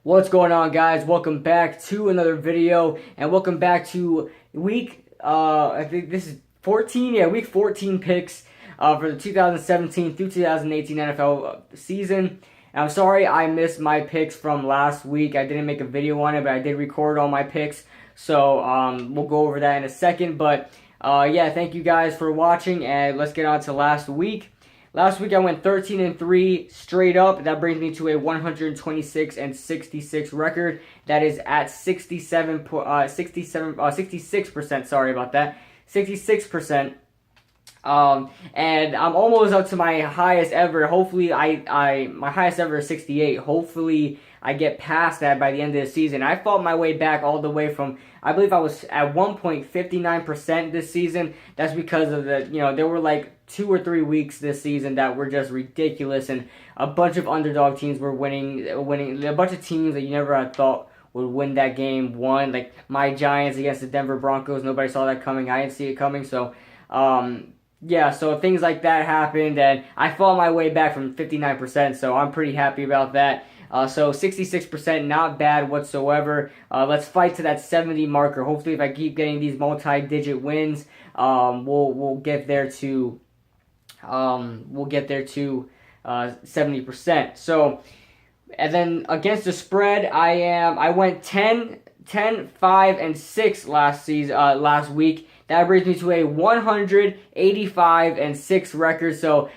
What's going on, guys? Welcome back to another video, and welcome back to I think this is 14, week 14 picks for the 2017 through 2018 NFL season. And I'm sorry I missed my picks from last week. I didn't make a video on it, but I did record all my picks, so we'll go over that in a second. But thank you guys for watching, and let's get on to last week. Last week I went 13-3 straight up. That brings me to a 126-66 record. That is at 66%. Sorry about that. 66%. And I'm almost up to my highest ever. Hopefully, my highest ever is 68. Hopefully, I get past that by the end of the season. I fought my way back all the way from, I believe I was at 1.59% this season. That's because of there were like 2 or 3 weeks this season that were just ridiculous, and a bunch of underdog teams were winning. A bunch of teams that you never had thought would win that game won. Like my Giants against the Denver Broncos. Nobody saw that coming. I didn't see it coming. So, so things like that happened, and I fought my way back from 59%, so I'm pretty happy about that. So 66%, not bad whatsoever. Let's fight to that 70 marker. Hopefully, if I keep getting these multi-digit wins, we'll get there to 70%. So, and then against the spread, I went 10-5-6 last week. That brings me to a 185-6 record. So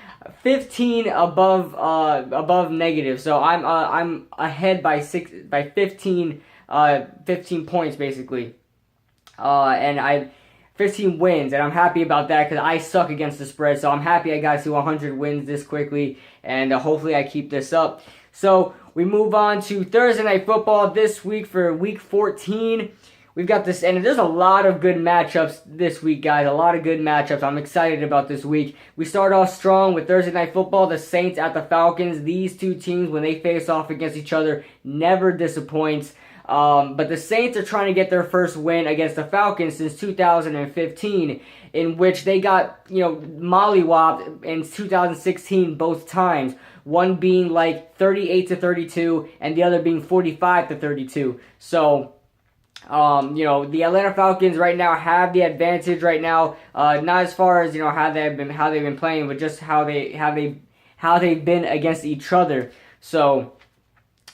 15 above negative. So I'm ahead by 15 points basically. And 15 wins, and I'm happy about that because I suck against the spread. So I'm happy I got to 100 wins this quickly, and hopefully I keep this up. So we move on to Thursday Night Football this week for Week 14. We've got this, and there's a lot of good matchups this week, guys. A lot of good matchups. I'm excited about this week. We start off strong with Thursday Night Football, the Saints at the Falcons. These two teams, when they face off against each other, never disappoints. But the Saints are trying to get their first win against the Falcons since 2015, in which they got, mollywopped in 2016 both times. One being like 38-32, and the other being 45-32. So, the Atlanta Falcons right now have the advantage right now. Not as far as how they've been playing, but just how they've been against each other. So,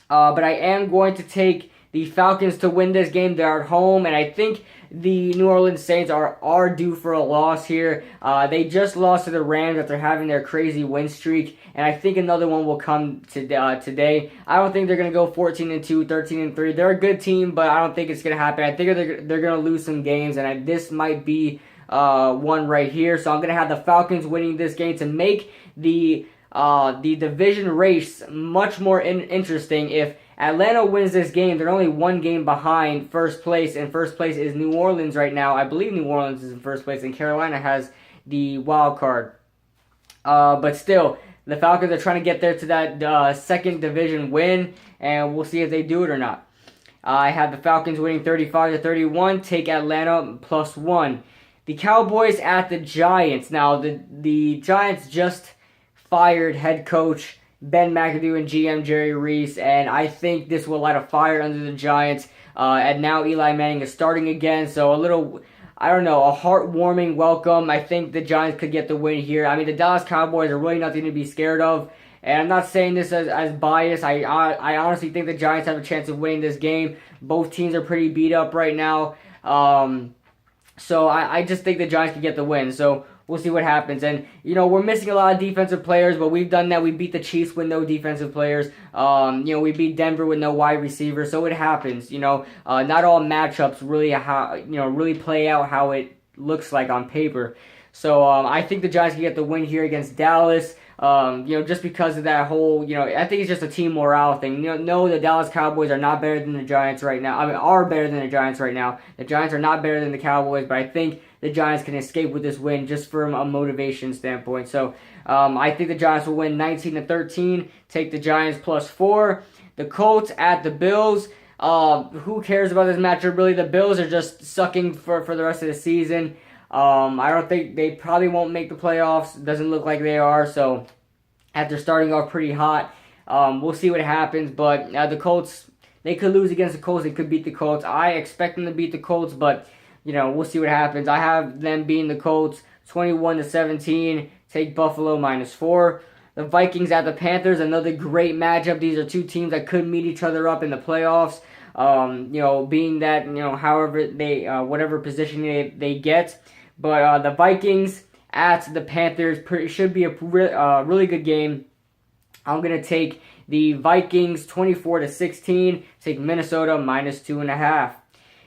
but I am going to take the Falcons to win this game. They're at home, and I think the New Orleans Saints are due for a loss here. They just lost to the Rams after having their crazy win streak, and I think another one will come today. I don't think they're going to go 14-2, 13-3. They're a good team, but I don't think it's going to happen. I think they're going to lose some games, and this might be one right here. So I'm going to have the Falcons winning this game to make the division race much more interesting. If Atlanta wins this game, they're only one game behind first place, and first place is New Orleans right now. I believe New Orleans is in first place, and Carolina has the wild card. But still, the Falcons are trying to get there to that second division win, and we'll see if they do it or not. I have the Falcons winning 35-31. Take Atlanta +1. The Cowboys at the Giants. Now, the Giants just fired head coach Ben McAdoo and GM Jerry Reese, and I think this will light a fire under the Giants. And now Eli Manning is starting again, so a heartwarming welcome. I think the Giants could get the win here. I mean, the Dallas Cowboys are really nothing to be scared of, and I'm not saying this as bias. I honestly think the Giants have a chance of winning this game. Both teams are pretty beat up right now, so I just think the Giants could get the win. So we'll see what happens. And, we're missing a lot of defensive players, but we've done that. We beat the Chiefs with no defensive players. We beat Denver with no wide receiver, so it happens. Not all matchups really play out how it looks like on paper. So I think the Giants can get the win here against Dallas. Just because of that whole, I think it's just a team morale thing. No, the Dallas Cowboys are not better than the Giants right now. Are better than the Giants right now. The Giants are not better than the Cowboys, but I think the Giants can escape with this win just from a motivation standpoint. So, I think the Giants will win 19-13. Take the Giants +4. The Colts at the Bills. Who cares about this matchup, really? The Bills are just sucking for the rest of the season. I don't think they probably won't make the playoffs. It doesn't look like they are. So after starting off pretty hot, we'll see what happens. But the Colts They could lose against the Colts. They could beat the Colts. I expect them to beat the Colts, but we'll see what happens. I have them beating the Colts 21-17. Take Buffalo -4. The Vikings at the Panthers, another great matchup. These are two teams that could meet each other up in the playoffs. Being that however they whatever position they get, but the Vikings at the Panthers should be a really good game. I'm gonna take the Vikings 24-16. Take Minnesota -2.5.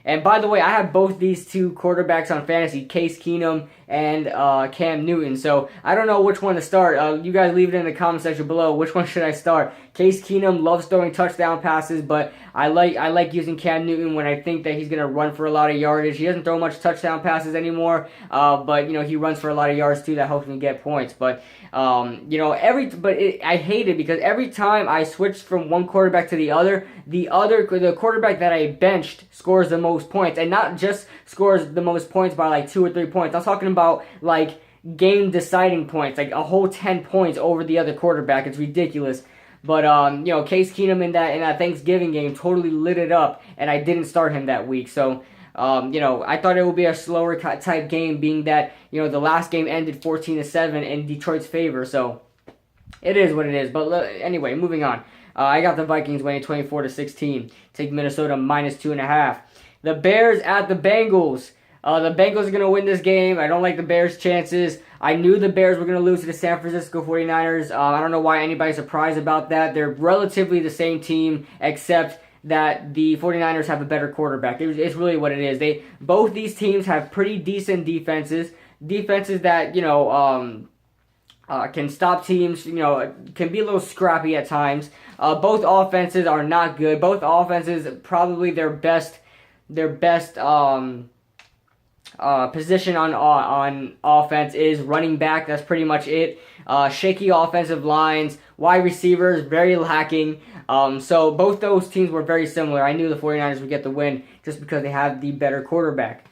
And by the way, I have both these two quarterbacks on fantasy, Case Keenum and Cam Newton. So I don't know which one to start. You guys leave it in the comment section below. Which one should I start? Case Keenum loves throwing touchdown passes, but I like using Cam Newton when I think that he's gonna run for a lot of yardage. He doesn't throw much touchdown passes anymore, but he runs for a lot of yards too. That helps me get points. But I hate it because every time I switch from one quarterback to the quarterback that I benched scores the most points, and not just scores the most points by like 2 or 3 points. I'm talking about like game deciding points, like a whole 10 points over the other quarterback. It's ridiculous. But Case Keenum in that Thanksgiving game totally lit it up, and I didn't start him that week. So I thought it would be a slower type game, being that the last game ended 14-7 in Detroit's favor. So it is what it is. But anyway, moving on. I got the Vikings winning 24-16. Take Minnesota -2.5. The Bears at the Bengals. The Bengals are going to win this game. I don't like the Bears' chances. I knew the Bears were going to lose to the San Francisco 49ers. I don't know why anybody's surprised about that. They're relatively the same team, except that the 49ers have a better quarterback. It's really what it is. Both these teams have pretty decent defenses. Defenses that, can stop teams, can be a little scrappy at times. Both offenses are not good. Both offenses, probably their best position on offense is running back. That's pretty much it. Shaky offensive lines, wide receivers, very lacking. So both those teams were very similar. I knew the 49ers would get the win just because they have the better quarterback.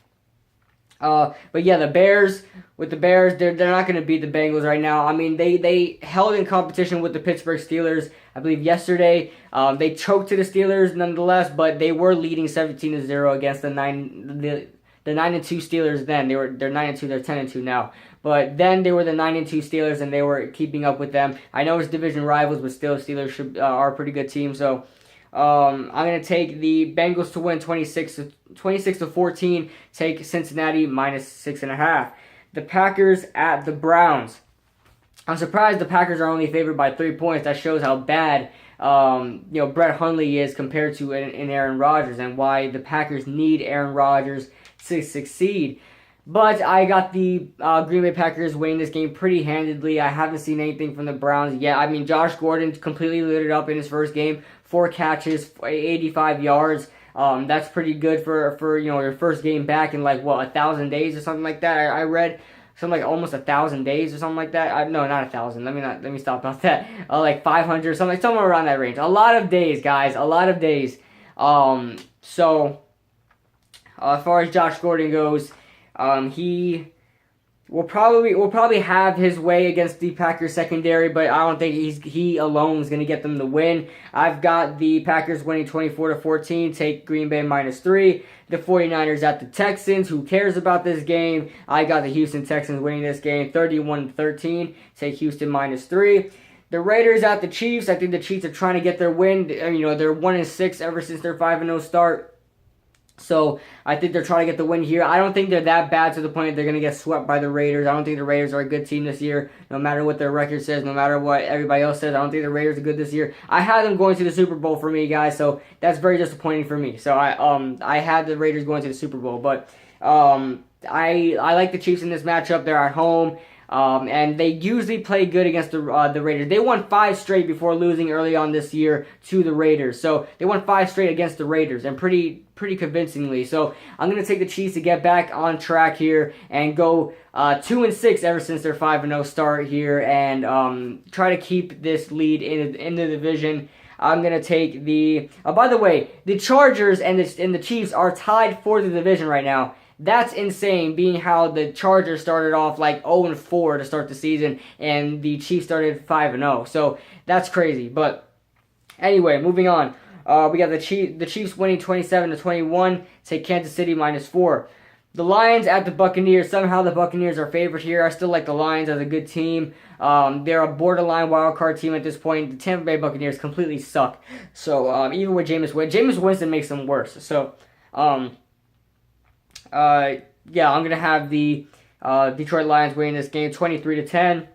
But yeah, the Bears, they're not going to beat the Bengals right now. I mean, they held in competition with the Pittsburgh Steelers, I believe, yesterday. They choked to the Steelers nonetheless, but they were leading 17-0 against the 9-2 Steelers then. They're 9-2, they're 10-2 now. But then they were the 9-2 Steelers, and they were keeping up with them. I know it's division rivals, but still, Steelers are a pretty good team. So I'm going to take the Bengals to win 26-14. Take Cincinnati -6.5. The Packers at the Browns. I'm surprised the Packers are only favored by 3 points. That shows how bad Brett Hundley is compared to an Aaron Rodgers, and why the Packers need Aaron Rodgers to succeed. But I got the Green Bay Packers winning this game pretty handedly. I haven't seen anything from the Browns yet. I mean, Josh Gordon completely lit it up in his first game. 4 catches, 85 yards. That's pretty good for your first game back in 1,000 days or something like that. I read something like almost 1,000 days or something like that. No, not 1,000. Let me stop about that. 500 or something, somewhere around that range. A lot of days, guys. A lot of days. So as far as Josh Gordon goes, he will probably have his way against the Packers secondary, but I don't think he alone is going to get them the win. I've got the Packers winning 24-14. Take Green Bay -3. The 49ers at the Texans. Who cares about this game? I got the Houston Texans winning this game 31-13. Take Houston -3. The Raiders at the Chiefs. I think the Chiefs are trying to get their win. They're 1-6 ever since their 5-0 start. So I think they're trying to get the win here. I don't think they're that bad to the point that they're going to get swept by the Raiders. I don't think the Raiders are a good team this year, no matter what their record says, no matter what everybody else says. I don't think the Raiders are good this year. I had them going to the Super Bowl for me, guys, so that's very disappointing for me. So I had the Raiders going to the Super Bowl, but I like the Chiefs in this matchup. They're at home. And they usually play good against the Raiders. They won 5 straight before losing early on this year to the Raiders. So they won 5 straight against the Raiders, and pretty convincingly. So I'm going to take the Chiefs to get back on track here and go 2-6 ever since their 5-0 start here, and try to keep this lead in the division. I'm going to take the... by the way, the Chargers and the Chiefs are tied for the division right now. That's insane, being how the Chargers started off 0-4 to start the season, and the Chiefs started 5-0. So that's crazy. But anyway, moving on. We got the Chiefs winning 27-21. Take Kansas City -4. The Lions at the Buccaneers. Somehow the Buccaneers are favored here. I still like the Lions as a good team. They're a borderline wildcard team at this point. The Tampa Bay Buccaneers completely suck. So even with Jameis Winston makes them worse. So yeah, I'm gonna have the Detroit Lions winning this game 23-10.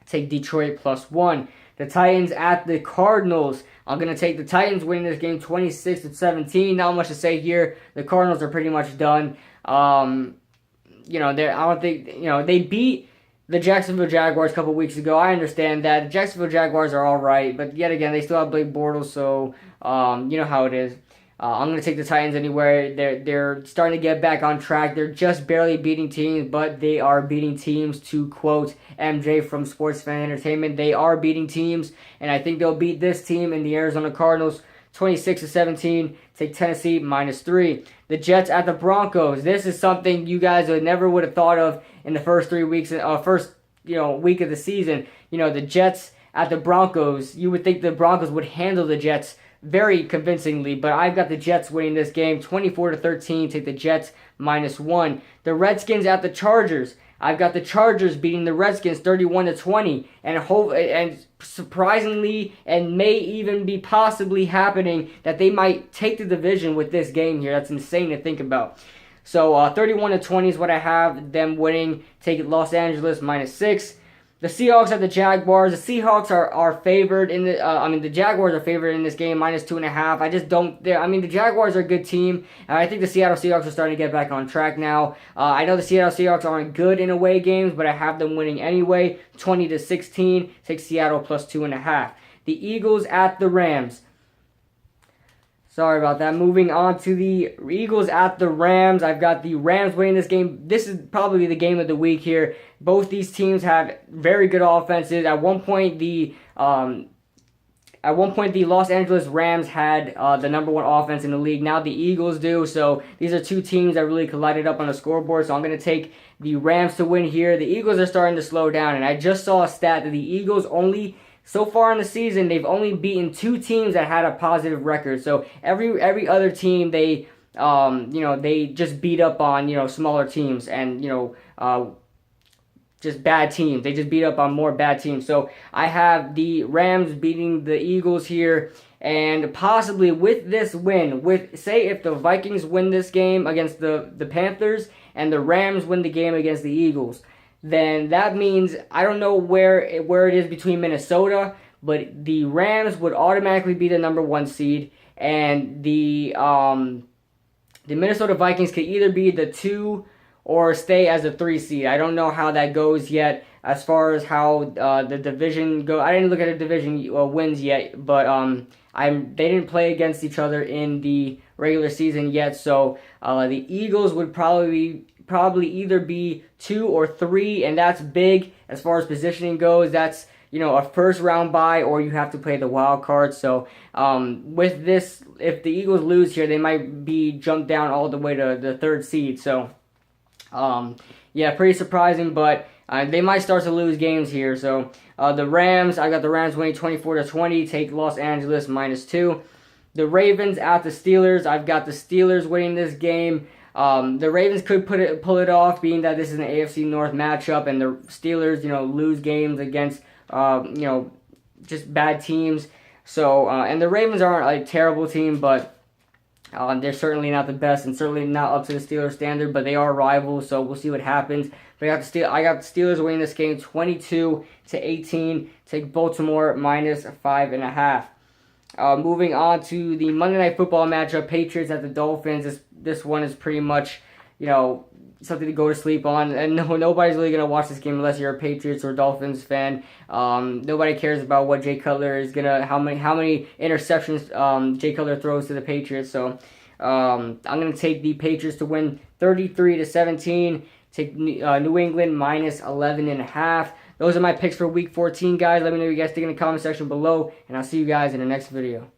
Take Detroit +1. The Titans at the Cardinals. I'm going to take the Titans winning this game 26-17. Not much to say here. The Cardinals are pretty much done. You know, I don't think, you know, they beat the Jacksonville Jaguars a couple weeks ago. I understand that. The Jacksonville Jaguars are all right, but yet again, they still have Blake Bortles, so you know how it is. I'm going to take the Titans anywhere. They're starting to get back on track. They're just barely beating teams, but they are beating teams. To quote MJ from Sports Fan Entertainment, they are beating teams, and I think they'll beat this team in the Arizona Cardinals 26-17. Take Tennessee -3. The Jets at the Broncos. This is something you guys would have thought of in the first 3 weeks, week of the season. You know, the Jets at the Broncos. You would think the Broncos would handle the Jets very convincingly, but I've got the Jets winning this game 24-13. Take the Jets -1. The Redskins at the Chargers. I've got the Chargers beating the Redskins 31-20, and surprisingly, and may even be possibly happening, that they might take the division with this game here. That's insane to think about. So 31-20 is what I have them winning. Take it Los Angeles -6. The Seahawks at the Jaguars. The Seahawks are favored in the. The Jaguars are favored in this game -2.5. I just don't. The Jaguars are a good team, and I think the Seattle Seahawks are starting to get back on track now. I know the Seattle Seahawks aren't good in away games, but I have them winning anyway, 20-16. Take Seattle +2.5. The Eagles at the Rams. Sorry about that. Moving on to the Eagles at the Rams. I've got the Rams winning this game. This is probably the game of the week here. Both these teams have very good offenses. At one point, the Los Angeles Rams had the #1 offense in the league. Now the Eagles do. So these are two teams that really collided up on the scoreboard. So I'm going to take the Rams to win here. The Eagles are starting to slow down, and I just saw a stat that the Eagles so far in the season, they've only beaten 2 teams that had a positive record. So every other team, they just beat up on, smaller teams and, just bad teams. They just beat up on more bad teams. So I have the Rams beating the Eagles here, and possibly with this win, say if the Vikings win this game against the Panthers and the Rams win the game against the Eagles, then that means, I don't know where it is between Minnesota, but the Rams would automatically be the #1 seed, and the Minnesota Vikings could either be the 2 or stay as a 3 seed. I don't know how that goes yet as far as how the division go. I didn't look at the division wins yet, but they didn't play against each other in the regular season yet, so the Eagles would probably either be 2 or 3, and that's big as far as positioning goes. That's, a first round bye, or you have to play the wild card. So with this, if the Eagles lose here, they might be jumped down all the way to the 3rd seed. So yeah, pretty surprising, but they might start to lose games here. So the Rams, I got the Rams winning 24-20. Take Los Angeles -2. The Ravens at the Steelers. I've got the Steelers winning this game. The Ravens could pull it off, being that this is an AFC North matchup, and the Steelers, lose games against, just bad teams. So, and the Ravens aren't a terrible team, but they're certainly not the best, and certainly not up to the Steelers standard, but they are rivals, so we'll see what happens. But I got the Steelers winning this game 22-18. Take Baltimore -5.5. Moving on to the Monday Night Football matchup, Patriots at the Dolphins. This one is pretty much, something to go to sleep on. And nobody's really going to watch this game unless you're a Patriots or Dolphins fan. Nobody cares about what Jay Cutler is how many interceptions Jay Cutler throws to the Patriots. So I'm going to take the Patriots to win 33-17. Take New England -11.5. Those are my picks for Week 14, guys. Let me know what you guys think in the comment section below, and I'll see you guys in the next video.